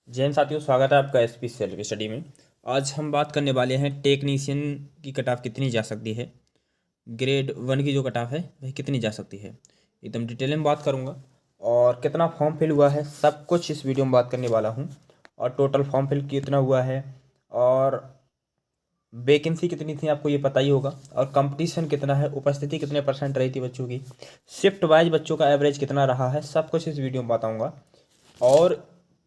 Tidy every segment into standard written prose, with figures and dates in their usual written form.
जय हिंद साथियों, स्वागत है आपका एसपी सेल्फ स्टडी में। आज हम बात करने वाले हैं टेक्नीशियन की कट ऑफ कितनी जा सकती है। ग्रेड 1 की जो कट ऑफ है वह कितनी जा सकती है, एकदम डिटेल में बात करूंगा। और कितना फॉर्म फिल हुआ है सब कुछ इस वीडियो में बात करने वाला हूं। और टोटल फॉर्म फिल कितना हुआ है और वैकेंसी कितनी थी आपको ये पता ही होगा। और कंपटीशन कितना है, उपस्थिति कितने परसेंट रही थी बच्चों की, शिफ्ट वाइज बच्चों का एवरेज कितना रहा है, सब कुछ इस वीडियो में बताऊंगा। और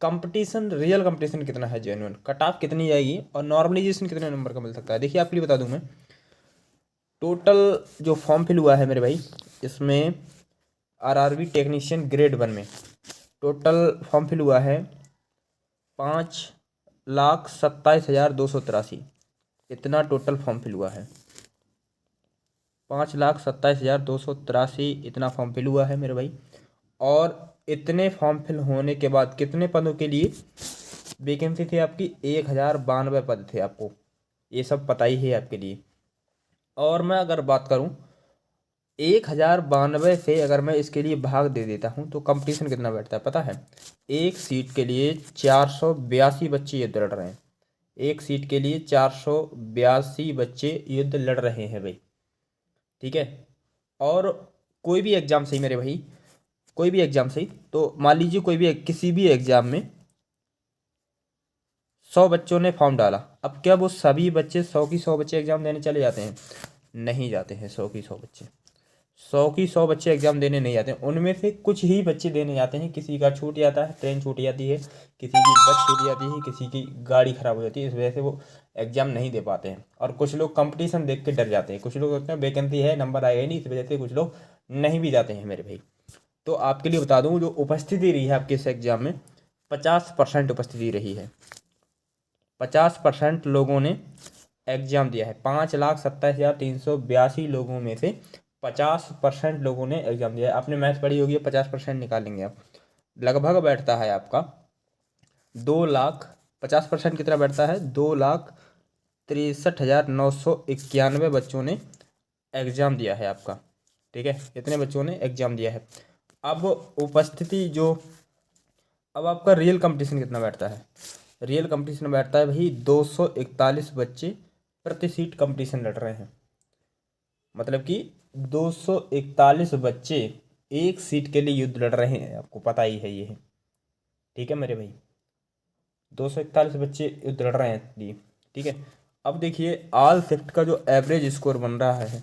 कंपटीशन, रियल कंपटीशन कितना है, जेन्युइन कट ऑफ कितनी जाएगी और नॉर्मलाइजेशन कितने नंबर का मिल सकता है। देखिए आपके लिए बता दूं मैं, टोटल जो फॉर्म फिल हुआ है मेरे भाई, इसमें आरआरबी टेक्नीशियन ग्रेड 1 में टोटल फॉर्म फिल हुआ है 5,27,283। इतना टोटल फॉर्म फिल हुआ है, 5,27,283 इतना फॉर्म फिल हुआ है मेरे भाई। और इतने फॉर्म फिल होने के बाद कितने पदों के लिए वैकेंसी थी आपकी, 1,092 पद थे आपको, ये सब पता ही है आपके लिए। और मैं अगर बात करूं 1,092 से अगर मैं इसके लिए भाग दे देता हूं तो कंपटीशन कितना बैठता है पता है। एक सीट के लिए 482 बच्चे युद्ध लड़ रहे हैं। एक सीट के लिए 482 बच्चे युद्ध लड़ रहे हैं भाई, ठीक है। और कोई भी एग्ज़ाम सही मेरे भाई, कोई भी एग्ज़ाम सही, तो मान लीजिए कोई भी किसी भी एग्ज़ाम में 100 बच्चों ने फॉर्म डाला। अब क्या वो सभी बच्चे 100 की 100 बच्चे एग्ज़ाम देने चले जाते हैं? नहीं जाते हैं। 100 की 100 बच्चे, 100 की 100 बच्चे एग्ज़ाम देने नहीं जाते हैं। उनमें से कुछ ही बच्चे देने जाते हैं। किसी का छूट जाता है, ट्रेन छूट जाती है, किसी की बस छूट जाती है, किसी की गाड़ी ख़राब हो जाती है, इस वजह से वो एग्ज़ाम नहीं दे पाते हैं। और कुछ लोग कंपटीशन देख के डर जाते हैं। कुछ लोग सोचते हैं वैकेंसी है, नंबर आएगा ही नहीं, इस वजह से कुछ लोग नहीं भी जाते हैं मेरे भाई। तो आपके लिए बता दूं, जो उपस्थिति रही है आपके इस एग्ज़ाम में, 50% उपस्थिति रही है। 50% लोगों ने एग्ज़ाम दिया है। 5,27,382 लोगों में से 50% लोगों ने एग्ज़ाम दिया है। आपने मैथ पढ़ी होगी, 50% निकालेंगे आप, लगभग बैठता है आपका 2 लाख। 50% कितना बैठता है? 2,63,991 बच्चों ने एग्ज़ाम दिया है आपका, ठीक है। इतने बच्चों ने एग्ज़ाम दिया है। अब उपस्थिति जो, अब आपका रियल कंपटीशन कितना बैठता है? रियल कंपटीशन बैठता है भाई 241 बच्चे प्रति सीट कंपटीशन लड़ रहे हैं। मतलब कि 241 बच्चे एक सीट के लिए युद्ध लड़ रहे हैं, आपको पता ही है ये है, ठीक है मेरे भाई। 241 बच्चे युद्ध लड़ रहे हैं लिए, ठीक है। अब देखिए ऑल शिफ्ट का जो एवरेज स्कोर बन रहा है,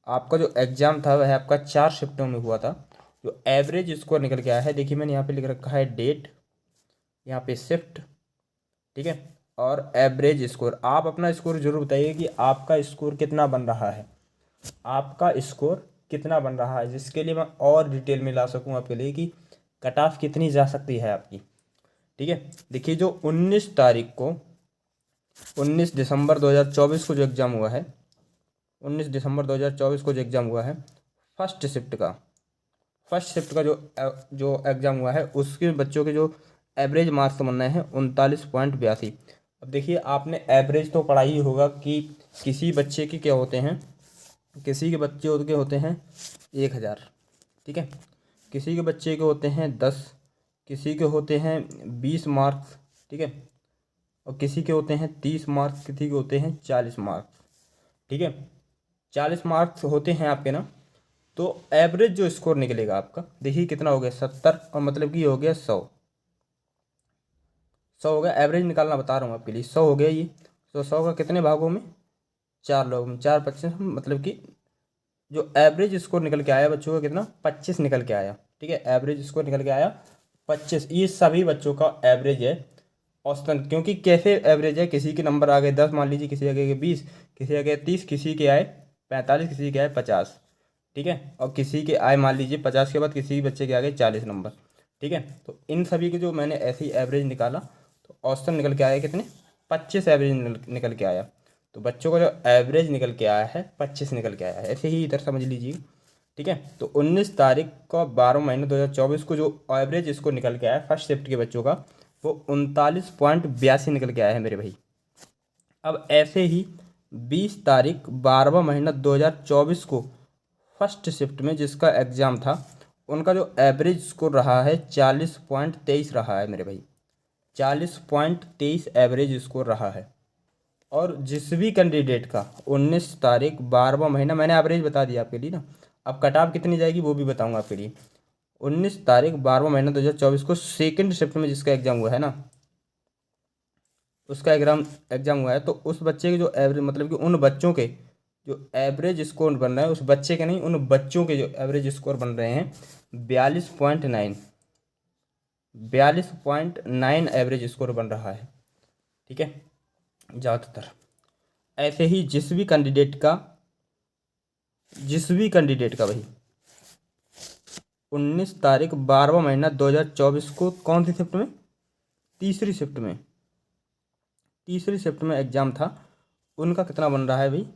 आपका जो एग्ज़ाम था वह आपका 4 शिफ्टों में हुआ था। जो एवरेज स्कोर निकल के आया है, देखिए मैंने यहाँ पे लिख रखा है डेट, यहाँ पे शिफ्ट, ठीक है, और एवरेज स्कोर। आप अपना स्कोर जरूर बताइए कि आपका स्कोर कितना बन रहा है, आपका स्कोर कितना बन रहा है, जिसके लिए मैं और डिटेल में ला सकूं आपके लिए कि कट ऑफ कितनी जा सकती है आपकी, ठीक है। देखिए जो 19 तारीख को, 19 दिसंबर 2024 को जो एग्ज़ाम हुआ है, 19 दिसंबर 2024 को जो एग्ज़ाम हुआ है, फर्स्ट शिफ्ट का, फर्स्ट शिफ्ट का जो जो एग्ज़ाम हुआ है, उसके बच्चों के जो एवरेज मार्क्स बन रहे हैं 39.82। अब देखिए आपने एवरेज तो पढ़ा ही होगा कि किसी बच्चे के क्या होते हैं, किसी के बच्चे के होते हैं 1,000, ठीक है, किसी के बच्चे के होते हैं 10, किसी के होते हैं 20 मार्क्स, ठीक है, और किसी के होते हैं 30 मार्क्स, किसी के होते हैं 40 मार्क्स, ठीक है। 40 मार्क्स होते हैं आपके ना, तो एवरेज जो स्कोर निकलेगा आपका, देखिए कितना हो गया 70, और मतलब कि ये हो गया 100, 100 हो गया। एवरेज निकालना बता रहा हूँ आपके लिए, 100 हो गया ये। तो 100 का कितने भागों में? 4 लोगों में, 4 25, मतलब कि जो एवरेज स्कोर निकल के आया बच्चों का कितना, 25 निकल के आया, ठीक है। एवरेज स्कोर निकल के आया 25, ये सभी बच्चों का एवरेज है औसतन। क्योंकि कैसे एवरेज है, किसी के नंबर आ गए 10 मान लीजिए, किसी के 20, किसी के 30, किसी के आए 45, किसी के आए 50, ठीक है। और किसी के आए मान लीजिए 50 के बाद किसी बच्चे के आ गए 40 नंबर, ठीक है। तो इन सभी के जो मैंने ऐसे ही एवरेज निकाला, तो औसतन निकल के आया कितने, 25 एवरेज निकल के आया। तो बच्चों का जो एवरेज निकल के आया है 25 निकल के आया है, ऐसे ही इधर समझ लीजिए, ठीक है। तो 19 तारीख को 12 महीने 2024 को जो एवरेज इसको निकल के आया फर्स्ट शिफ्ट के बच्चों का, वो 39.82 निकल के आया है मेरे भाई। अब ऐसे ही 20 तारीख 12वां महीना 2024 को फर्स्ट शिफ्ट में जिसका एग्ज़ाम था, उनका जो एवरेज स्कोर रहा है 40.23 रहा है मेरे भाई। 40.23 एवरेज स्कोर रहा है। और जिस भी कैंडिडेट का 19 तारीख 12वां महीना, मैंने एवरेज बता दिया आपके लिए ना, अब कट ऑफ कितनी जाएगी वो भी बताऊंगा आपके लिए। 19 तारीख 12वां महीना 2024 को सेकंड शिफ्ट में जिसका एग्जाम हुआ है ना, उसका एग्जाम हुआ है, तो उस बच्चे के जो एवरेज, मतलब कि उन बच्चों के जो एवरेज स्कोर बन रहे हैं, उस बच्चे के नहीं, उन बच्चों के जो एवरेज स्कोर बन रहे हैं 42.9 एवरेज स्कोर बन रहा है। ठीक है, ज़्यादातर ऐसे ही जिस भी कैंडिडेट का भाई 19 तारीख 12वां महीना 2024 को कौन सी शिफ्ट में, तीसरी शिफ्ट में एग्ज़ाम था, उनका कितना बन रहा है भाई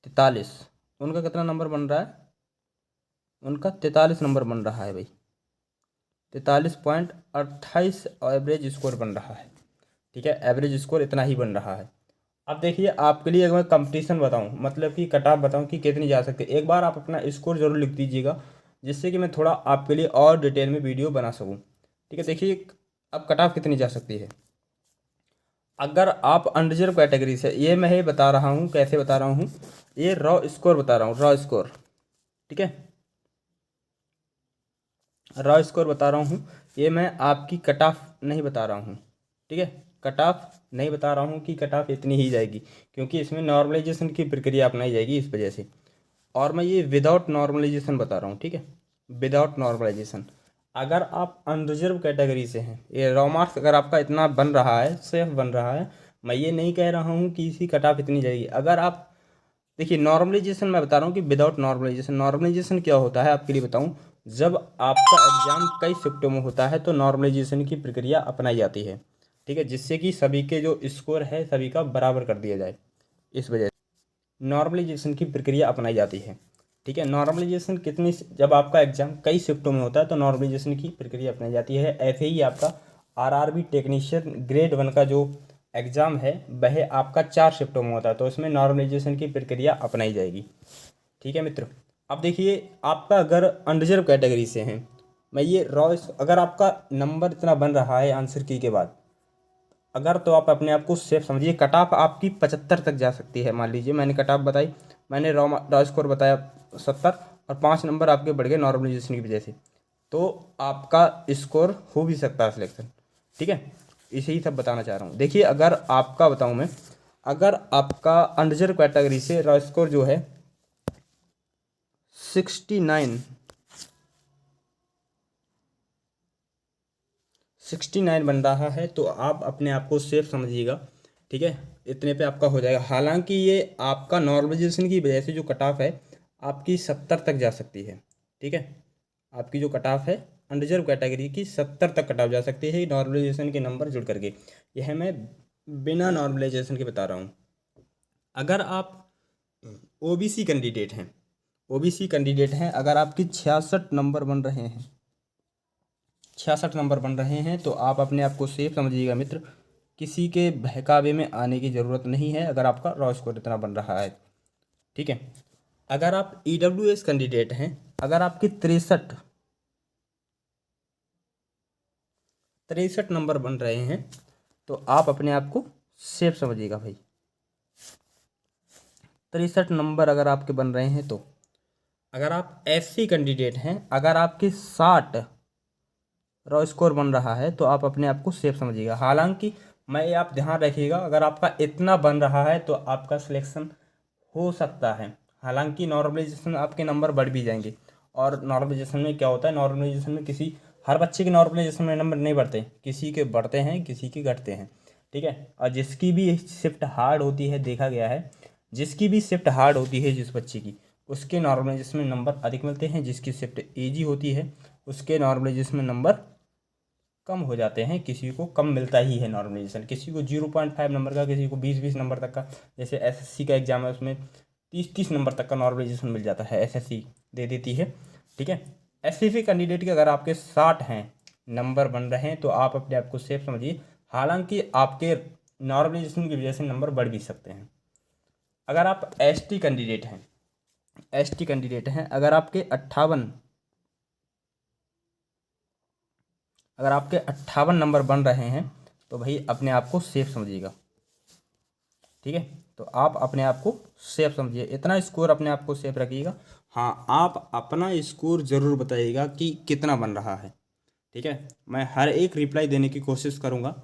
43। उनका कितना नंबर बन रहा है, उनका 43 नंबर बन रहा है भाई, 43.28 एवरेज स्कोर बन रहा है। ठीक है, एवरेज स्कोर इतना ही बन रहा है। अब देखिए आपके लिए अगर मैं कंपटीशन बताऊं, मतलब कि कट ऑफ बताऊं कि कितनी जा सकती है, एक बार आप अपना स्कोर जरूर लिख दीजिएगा, जिससे कि मैं थोड़ा आपके लिए और डिटेल में वीडियो बना सकूं। ठीक है, देखिए अब कट ऑफ कितनी जा सकती है। अगर आप अनरिजर्व कैटेगरी से, ये मैं ही बता रहा हूँ, कैसे बता रहा हूँ, ये रॉ स्कोर बता रहा हूँ, रॉ स्कोर। ठीक है, रॉ स्कोर बता रहा हूँ, ये मैं आपकी कट ऑफ नहीं बता रहा हूँ। ठीक है, कट ऑफ नहीं बता रहा हूँ कि कट ऑफ इतनी ही जाएगी, क्योंकि इसमें नॉर्मलाइजेशन की प्रक्रिया अपनाई जाएगी इस वजह से। और मैं ये विदाउट नॉर्मलाइजेशन बता रहा हूँ। ठीक है, विदाउट नॉर्मलाइजेशन। अगर आप अनरिजर्व कैटेगरी से हैं, ये रॉ मार्क्स अगर आपका इतना बन रहा है, सेफ बन रहा है, मैं ये नहीं कह रहा हूँ कि इसी कट ऑफ इतनी जाएगी। अगर आप देखिए नॉर्मलाइजेशन मैं बता रहा हूँ कि विदाउट नॉर्मलाइजेशन, नॉर्मलाइजेशन क्या होता है आपके लिए बताऊँ, जब आपका एग्जाम कई शिफ्टों में होता है तो नॉर्मलाइजेशन की प्रक्रिया अपनाई जाती है। ठीक है, जिससे कि सभी के जो स्कोर है सभी का बराबर कर दिया जाए, इस वजह से नॉर्मलाइजेशन की प्रक्रिया अपनाई जाती है। ठीक है, नॉर्मलाइजेशन कितनी, जब आपका एग्जाम कई शिफ्टों में होता है तो नॉर्मलाइजेशन की प्रक्रिया अपनाई जाती है। ऐसे ही आपका आरआरबी टेक्नीशियन ग्रेड 1 का जो एग्ज़ाम है वह आपका 4 शिफ्टों में होता है, तो इसमें नॉर्मलाइजेशन की प्रक्रिया अपनाई जाएगी। ठीक है मित्र, अब देखिए आपका अगर अनरिजर्व कैटेगरी से हैं, मैं ये अगर आपका नंबर इतना बन रहा है आंसर की के बाद, अगर तो आप अपने आप को सेफ समझिए, कट ऑफ आपकी 75 तक जा सकती है। मान लीजिए मैंने कट ऑफ बताई, मैंने रॉ स्कोर बताया 70, और 5 नंबर आपके बढ़ गए नॉर्मलाइजेशन की वजह से, तो आपका स्कोर हो भी सकता है सिलेक्शन। ठीक है, इसे ही सब बताना चाह रहा हूँ। देखिए अगर आपका बताऊँ मैं, अगर आपका अंडररिजर्व कैटेगरी से रॉ स्कोर जो है 69 बन रहा है, तो आप अपने आप को सेफ समझिएगा। ठीक है, इतने पे आपका हो जाएगा। हालांकि ये आपका नॉर्मलाइजेशन की वजह से जो कट ऑफ है आपकी 70 तक जा सकती है। ठीक है, आपकी जो कट ऑफ है अनरिजर्व कैटेगरी की 70 तक कट ऑफ जा सकती है नॉर्मलाइजेशन के नंबर जुड़ करके। यह मैं बिना नॉर्मलाइजेशन के बता रहा हूँ। अगर आप ओबीसी कैंडिडेट हैं, अगर आपकी 66 नंबर बन रहे हैं, 66 नंबर बन रहे हैं, तो आप अपने आप को सेफ समझिएगा मित्र, किसी के बहकावे में आने की ज़रूरत नहीं है अगर आपका रॉ स्कोर इतना बन रहा है। ठीक है, अगर आप ईडब्ल्यूएस कैंडिडेट हैं, अगर आपकी 63 नंबर बन रहे हैं, तो आप अपने आप को सेफ समझिएगा भाई। 63 नंबर अगर आपके बन रहे हैं, तो अगर आप एससी कैंडिडेट हैं, अगर आपके 60 रॉ स्कोर बन रहा है, तो आप अपने आप को सेफ समझिएगा। हालांकि मैं आप ध्यान रखिएगा, अगर आपका इतना बन रहा है तो आपका सिलेक्शन हो सकता है। हालांकि नॉर्मलाइजेशन में आपके नंबर बढ़ भी जाएंगे, और नॉर्मलाइजेशन में क्या होता है, नॉर्मलाइजेशन में किसी हर बच्चे के नॉर्मलाइजेशन में नंबर नहीं बढ़ते, किसी के बढ़ते हैं किसी के घटते हैं। ठीक है, और जिसकी भी शिफ्ट हार्ड होती है, देखा गया है जिसकी भी शिफ्ट हार्ड होती है जिस बच्चे की, उसके नॉर्मलाइजेशन में नंबर अधिक मिलते हैं। जिसकी शिफ्ट ईजी होती है उसके नॉर्मलाइजेशन में नंबर कम हो जाते हैं। किसी को कम मिलता ही है नॉर्मलाइजेशन, किसी को 0.5 नंबर का, किसी को 20 नंबर तक का। जैसे एसएससी का एग्जाम है, उसमें 30 नंबर तक का नॉर्मलाइजेशन मिल जाता है, एसएससी दे देती है। ठीक है, एससीसी कैंडिडेट के अगर आपके 60 हैं नंबर बन रहे हैं, तो आप अपने आप को सेफ समझिए। हालांकि आपके नॉर्मलाइजेशन की वजह से नंबर बढ़ भी सकते हैं। अगर आप एसटी कैंडिडेट हैं, अगर आपके 58 नंबर बन रहे हैं, तो भाई अपने आप को सेफ समझिएगा, ठीक है। तो आप अपने आप को सेफ समझिए, इतना स्कोर अपने आप को सेफ रखिएगा। हाँ, आप अपना स्कोर ज़रूर बताइएगा कि कितना बन रहा है, ठीक है। मैं हर एक रिप्लाई देने की कोशिश करूँगा,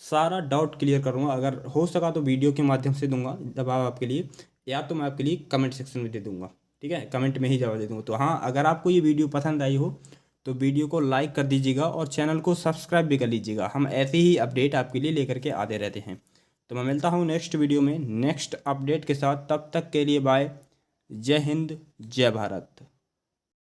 सारा डाउट क्लियर करूँगा, अगर हो सका तो वीडियो के माध्यम से दूंगा जवाब आपके लिए, या तो मैं आपके लिए कमेंट सेक्शन में दे दूंगा, ठीक है, कमेंट में ही जवाब दे दूंगा। तो हाँ, अगर आपको ये वीडियो पसंद आई हो तो वीडियो को लाइक कर दीजिएगा और चैनल को सब्सक्राइब भी कर लीजिएगा, हम ऐसे ही अपडेट आपके लिए लेकर के आते रहते हैं। तो मैं मिलता हूँ नेक्स्ट वीडियो में नेक्स्ट अपडेट के साथ, तब तक के लिए बाय। जय हिंद, जय भारत।